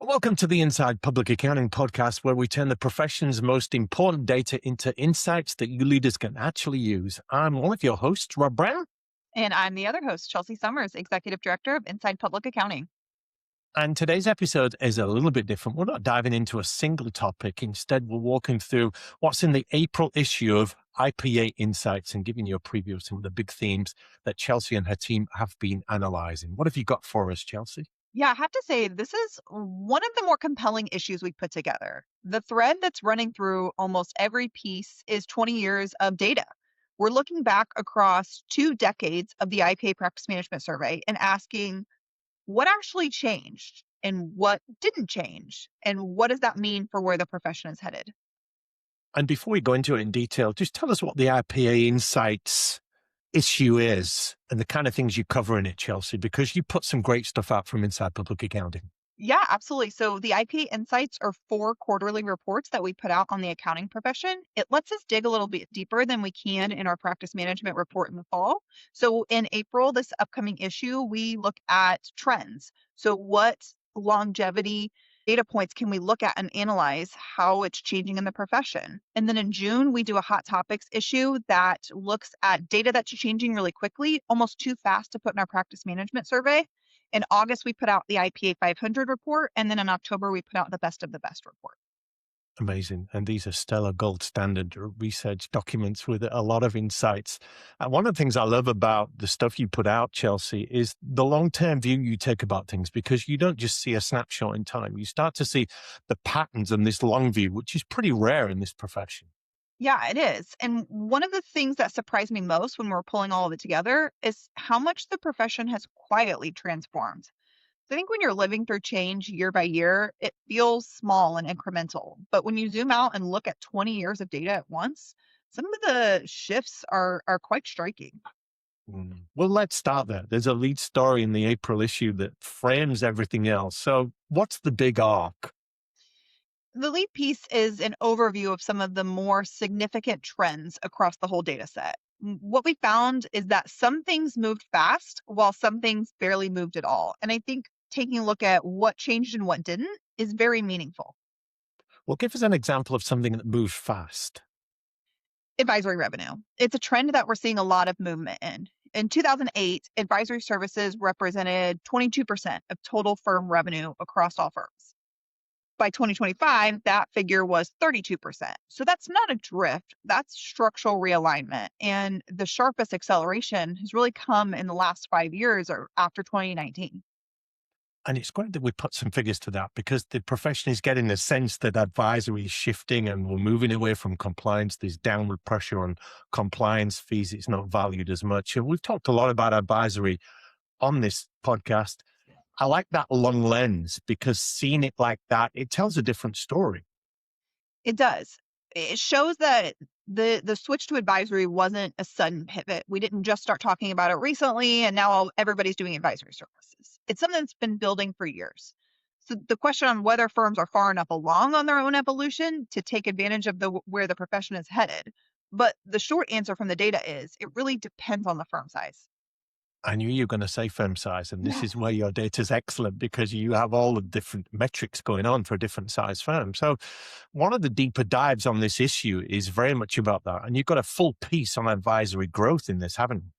Welcome to the Inside Public Accounting podcast, where we turn the profession's most important data into insights that you leaders can actually use. I'm one of your hosts, Rob Brown. And I'm the other host, Chelsea Summers, Executive Director of Inside Public Accounting. And today's episode is a little bit different. We're not diving into a single topic. Instead, we're walking through what's in the April issue of IPA Insights and giving you a preview of some of the big themes that Chelsea and her team have been analyzing. What have you got for us, Chelsea? Yeah, I have to say, this is one of the more compelling issues we put together. The thread that's running through almost every piece is 20 years of data. We're looking back across 2 decades of the IPA Practice Management Survey and asking what actually changed and what didn't change, and what does that mean for where the profession is headed? And before we go into it in detail, just tell us what the IPA Insights issue is and the kind of things you cover in it, Chelsea, because you put some great stuff out from Inside Public Accounting. Yeah, absolutely. So the IPA Insights are 4 quarterly reports that we put out on the accounting profession. It lets us dig a little bit deeper than we can in our practice management report in the fall. So in April, this upcoming issue, we look at trends. So what longevity data points can we look at and analyze how it's changing in the profession? And then in June, we do a hot topics issue that looks at data that's changing really quickly, almost too fast to put in our practice management survey. In August, we put out the IPA 500 report, and then in October, we put out the best of the best report. Amazing. And these are stellar gold standard research documents with a lot of insights. And one of the things I love about the stuff you put out, Chelsea, is the long-term view you take about things, because you don't just see a snapshot in time. You start to see the patterns in this long view, which is pretty rare in this profession. Yeah, it is. And one of the things that surprised me most when we're pulling all of it together is how much the profession has quietly transformed. So I think when you're living through change year by year, it feels small and incremental. But when you zoom out and look at 20 years of data at once, some of the shifts are quite striking. Well, let's start there. There's a lead story in the April issue that frames everything else. So what's the big arc? The lead piece is an overview of some of the more significant trends across the whole data set. What we found is that some things moved fast while some things barely moved at all. And I think taking a look at what changed and what didn't is very meaningful. Well, give us an example of something that moves fast. Advisory revenue. It's a trend that we're seeing a lot of movement in. In 2008, advisory services represented 22% of total firm revenue across all firms. By 2025, that figure was 32%. So that's not a drift, that's structural realignment. And the sharpest acceleration has really come in the last 5 years or after 2019. And it's great that we put some figures to that, because the profession is getting the sense that advisory is shifting and we're moving away from compliance. There's downward pressure on compliance fees. It's not valued as much. And we've talked a lot about advisory on this podcast. I like that long lens, because seeing it like that, it tells a different story. It does. It shows that the switch to advisory wasn't a sudden pivot. We didn't just start talking about it recently and now everybody's doing advisory services. It's something that's been building for years. So the question on whether firms are far enough along on their own evolution to take advantage of where the profession is headed. But the short answer from the data is it really depends on the firm size. I knew you were going to say firm size, and this is where your data is excellent, because you have all the different metrics going on for a different size firm. So one of the deeper dives on this issue is very much about that. And you've got a full piece on advisory growth in this, haven't you?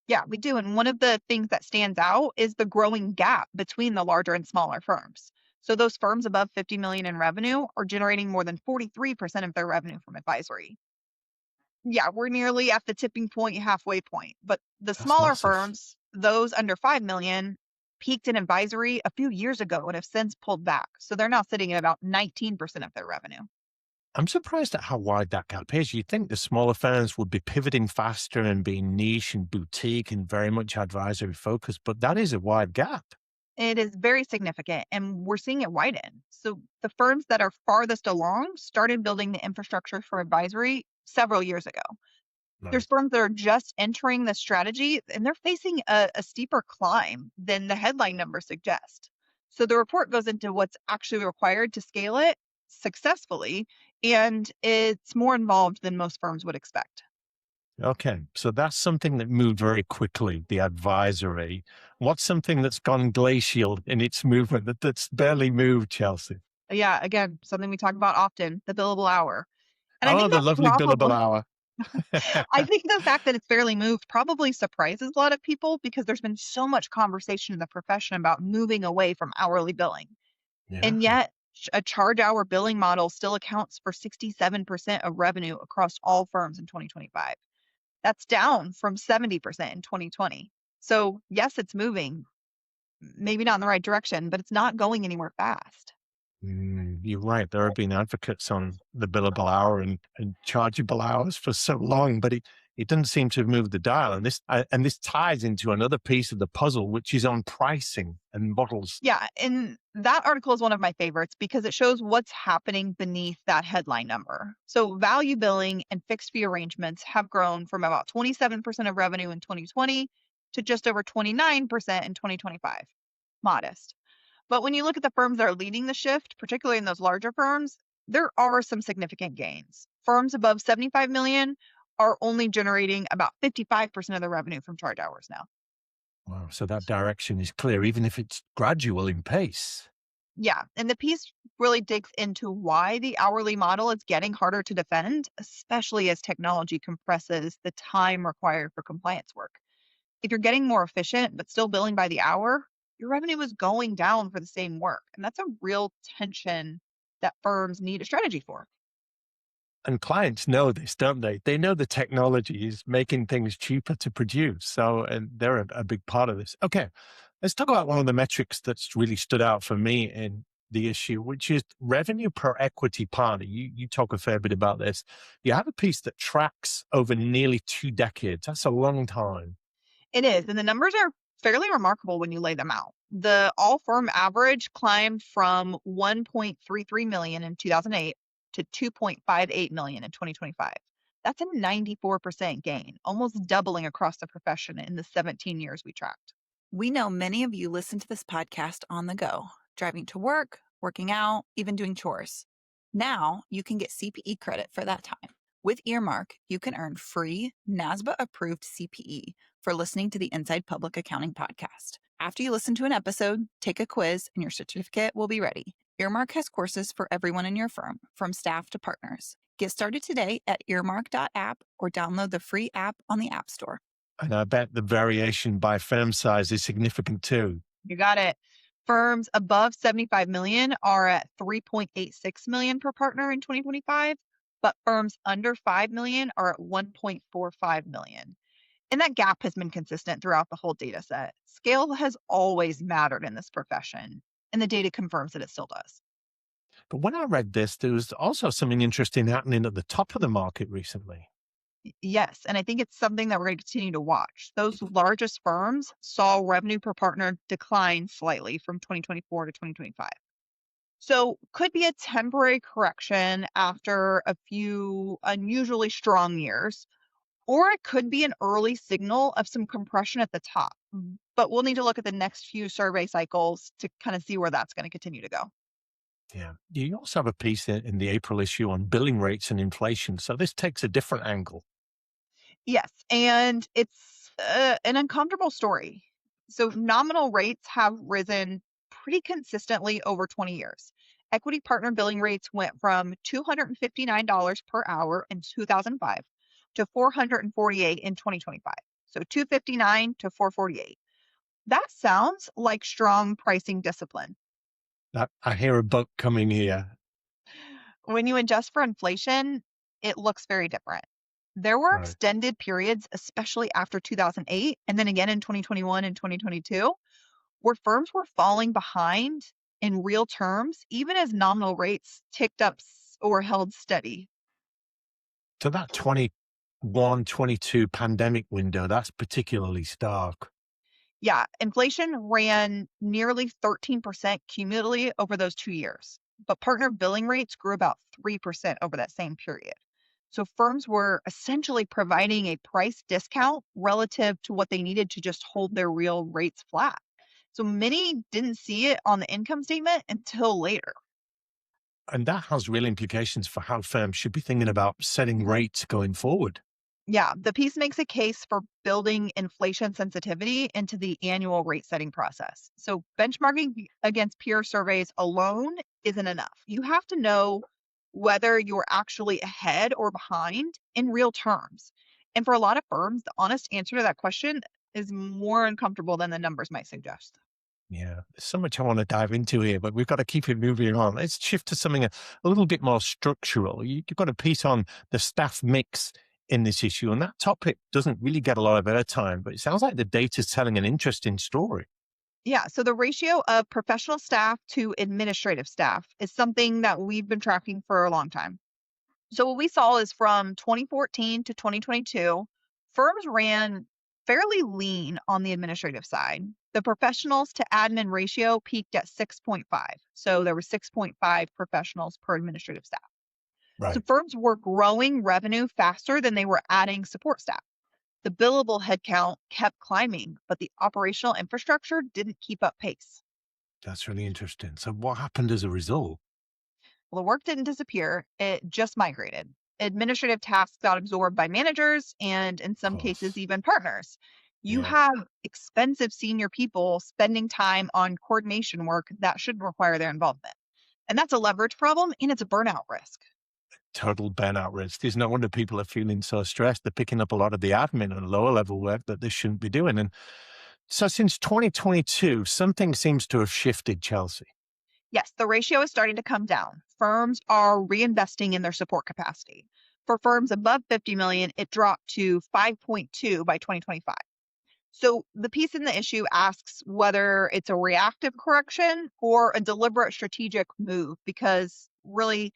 Yeah, we do. And one of the things that stands out is the growing gap between the larger and smaller firms. So those firms above 50 million in revenue are generating more than 43% of their revenue from advisory. Yeah, we're nearly at the tipping point, halfway point. But the That's smaller massive. firms, those under 5 million, peaked in advisory a few years ago and have since pulled back. So they're now sitting at about 19% of their revenue. I'm surprised at how wide that gap is. You'd think the smaller firms would be pivoting faster and being niche and boutique and very much advisory focused, but that is a wide gap. It is very significant, and we're seeing it widen. So the firms that are farthest along started building the infrastructure for advisory several years ago. There's Right. firms that are just entering the strategy, and they're facing a steeper climb than the headline numbers suggest. So the report goes into what's actually required to scale it successfully, and it's more involved than most firms would expect. Okay. So that's something that moved very quickly, the advisory. What's something that's gone glacial in its movement that's barely moved, Chelsea? Yeah, again, something we talk about often, the billable hour. And I Oh, think the that lovely billable probably hour. I think the fact that it's barely moved probably surprises a lot of people because there's been so much conversation in the profession about moving away from hourly billing. And Yeah. yet, a charge hour billing model still accounts for 67% of revenue across all firms in 2025. That's down from 70% in 2020. So, yes, it's moving, maybe not in the right direction, but it's not going anywhere fast. You're right. There have been advocates on the billable hour and chargeable hours for so long, but it doesn't seem to have moved the dial. And this ties into another piece of the puzzle, which is on pricing and models. Yeah, and that article is one of my favorites because it shows what's happening beneath that headline number. So, value billing and fixed fee arrangements have grown from about 27% of revenue in 2020 to just over 29% in 2025. Modest. But when you look at the firms that are leading the shift, particularly in those larger firms, there are some significant gains. Firms above 75 million are only generating about 55% of their revenue from charge hours now. Wow. So that direction is clear, even if it's gradual in pace. Yeah, and the piece really digs into why the hourly model is getting harder to defend, especially as technology compresses the time required for compliance work. If you're getting more efficient but still billing by the hour, your revenue is going down for the same work. And that's a real tension that firms need a strategy for. And clients know this, don't they? They know the technology is making things cheaper to produce. So, and they're a big part of this. Okay. Let's talk about one of the metrics that's really stood out for me in the issue, which is revenue per equity partner. You talk a fair bit about this. You have a piece that tracks over nearly 2 decades. That's a long time. It is, and the numbers are fairly remarkable when you lay them out. The all firm average climbed from 1.33 million in 2008 to 2.58 million in 2025. That's a 94% gain, almost doubling across the profession in the 17 years we tracked. We know many of you listen to this podcast on the go, driving to work, working out, even doing chores. Now you can get CPE credit for that time. With Earmark, you can earn free NASBA approved CPE for listening to the Inside Public Accounting podcast. After you listen to an episode, take a quiz and your certificate will be ready. Earmark has courses for everyone in your firm, from staff to partners. Get started today at earmark.app or download the free app on the App Store. And I bet the variation by firm size is significant too. You got it. Firms above 75 million are at 3.86 million per partner in 2025, but firms under 5 million are at 1.45 million. And that gap has been consistent throughout the whole data set. Scale has always mattered in this profession, and the data confirms that it still does. But when I read this, there was also something interesting happening at the top of the market recently. Yes, and I think it's something that we're going to continue to watch. Those largest firms saw revenue per partner decline slightly from 2024 to 2025. So, could be a temporary correction after a few unusually strong years, or it could be an early signal of some compression at the top. But we'll need to look at the next few survey cycles to kind of see where that's going to continue to go. Yeah. You also have a piece in the April issue on billing rates and inflation. So this takes a different angle. Yes, and it's an uncomfortable story. So, nominal rates have risen pretty consistently over 20 years. Equity partner billing rates went from $259 per hour in 2005 to 448 in 2025. So 259 to 448. That sounds like strong pricing discipline. I hear a book coming here. When you adjust for inflation, it looks very different. There were Right. extended periods, especially after 2008, and then again in 2021 and 2022, where firms were falling behind in real terms, even as nominal rates ticked up or held steady. So that 21, 22 pandemic window, that's particularly stark. Yeah, inflation ran nearly 13% cumulatively over those 2 years, but partner billing rates grew about 3% over that same period. So firms were essentially providing a price discount relative to what they needed to just hold their real rates flat. So many didn't see it on the income statement until later. And that has real implications for how firms should be thinking about setting rates going forward. Yeah, the piece makes a case for building inflation sensitivity into the annual rate setting process. So, benchmarking against peer surveys alone isn't enough. You have to know whether you're actually ahead or behind in real terms. And for a lot of firms, the honest answer to that question is more uncomfortable than the numbers might suggest. Yeah, there's so much I want to dive into here, but we've got to keep it moving on. Let's shift to something a little bit more structural. You've got a piece on the staff mix in this issue, and that topic doesn't really get a lot of airtime, but it sounds like the data's telling an interesting story. Yeah, so the ratio of professional staff to administrative staff is something that we've been tracking for a long time. So what we saw is from 2014 to 2022, firms ran fairly lean on the administrative side. The professionals to admin ratio peaked at 6.5. So there were 6.5 professionals per administrative staff. So Right. firms were growing revenue faster than they were adding support staff. The billable headcount kept climbing, but the operational infrastructure didn't keep up pace. That's really interesting. So what happened as a result? Well, the work didn't disappear, it just migrated. Administrative tasks got absorbed by managers and, in Of some cases, course. even partners. You Yeah. have expensive senior people spending time on coordination work that should require their involvement. And that's a leverage problem and it's a burnout risk. Total burnout risk. There's no wonder people are feeling so stressed. They're picking up a lot of the admin and lower level work that they shouldn't be doing. And so since 2022, something seems to have shifted, Chelsea. Yes, the ratio is starting to come down. Firms are reinvesting in their support capacity. For firms above 50 million, it dropped to 5.2 by 2025. So the piece in the issue asks whether it's a reactive correction or a deliberate strategic move, because really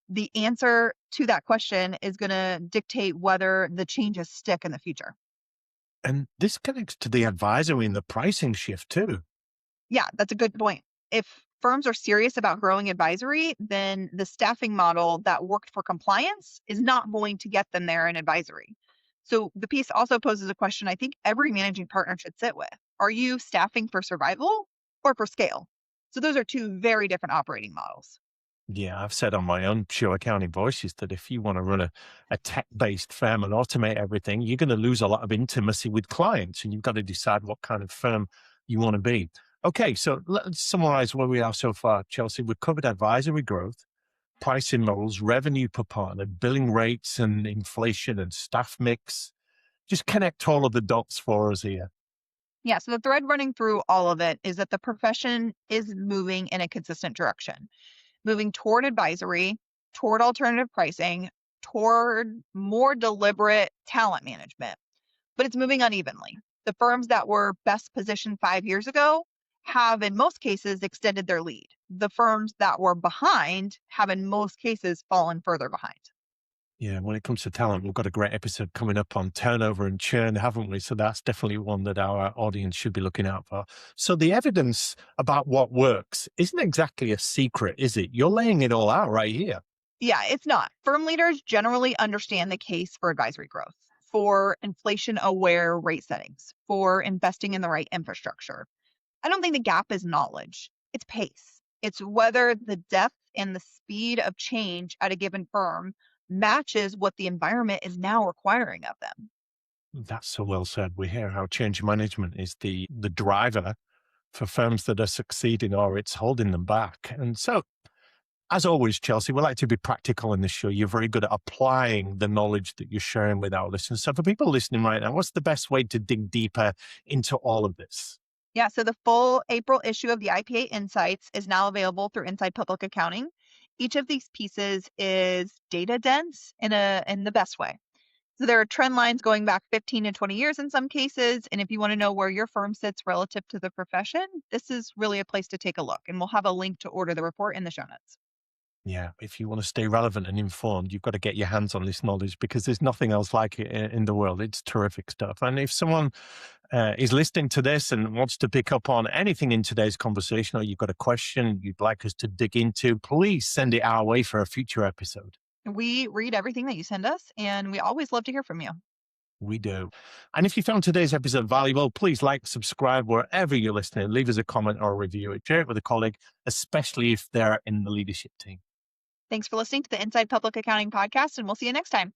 the answer to that question is going to dictate whether the changes stick in the future. And this connects to the advisory and the pricing shift too. Yeah, that's a good point. If firms are serious about growing advisory, then the staffing model that worked for compliance is not going to get them there in advisory. So the piece also poses a question I think every managing partner should sit with. Are you staffing for survival or for scale? So those are two very different operating models. Yeah, I've said on my own show, Accounting Voices, that if you want to run a tech-based firm and automate everything, you're going to lose a lot of intimacy with clients, and you've got to decide what kind of firm you want to be. Okay, so let's summarize where we are so far, Chelsea. We've covered advisory growth, pricing models, revenue per partner, billing rates and inflation and staff mix. Just connect all of the dots for us here. Yeah, so the thread running through all of it is that the profession is moving in a consistent direction, moving toward advisory, toward alternative pricing, toward more deliberate talent management, but it's moving unevenly. The firms that were best positioned 5 years ago have, in most cases, extended their lead. The firms that were behind have, in most cases, fallen further behind. Yeah, when it comes to talent, we've got a great episode coming up on turnover and churn, haven't we? So that's definitely one that our audience should be looking out for. So the evidence about what works isn't exactly a secret, is it? You're laying it all out right here. Yeah, it's not. Firm leaders generally understand the case for advisory growth, for inflation aware rate settings, for investing in the right infrastructure. I don't think the gap is knowledge, it's pace. It's whether the depth and the speed of change at a given firm matches what the environment is now requiring of them. That's so well said. We hear how change management is the driver for firms that are succeeding or it's holding them back. And so, as always, Chelsea, we like to be practical in this show. You're very good at applying the knowledge that you're sharing with our listeners. So for people listening right now, what's the best way to dig deeper into all of this? Yeah, so the full April issue of the IPA Insights is now available through Inside Public Accounting. Each of these pieces is data dense in the best way. So there are trend lines going back 15 to 20 years in some cases. And if you want to know where your firm sits relative to the profession, this is really a place to take a look. And we'll have a link to order the report in the show notes. Yeah, if you want to stay relevant and informed, you've got to get your hands on this knowledge because there's nothing else like it in the world. It's terrific stuff. And if someone is listening to this and wants to pick up on anything in today's conversation, or you've got a question you'd like us to dig into, please send it our way for a future episode. We read everything that you send us, and we always love to hear from you. We do. And if you found today's episode valuable, please like, subscribe wherever you're listening. Leave us a comment or a review. Share it with a colleague, especially if they're in the leadership team. Thanks for listening to the Inside Public Accounting podcast, and we'll see you next time.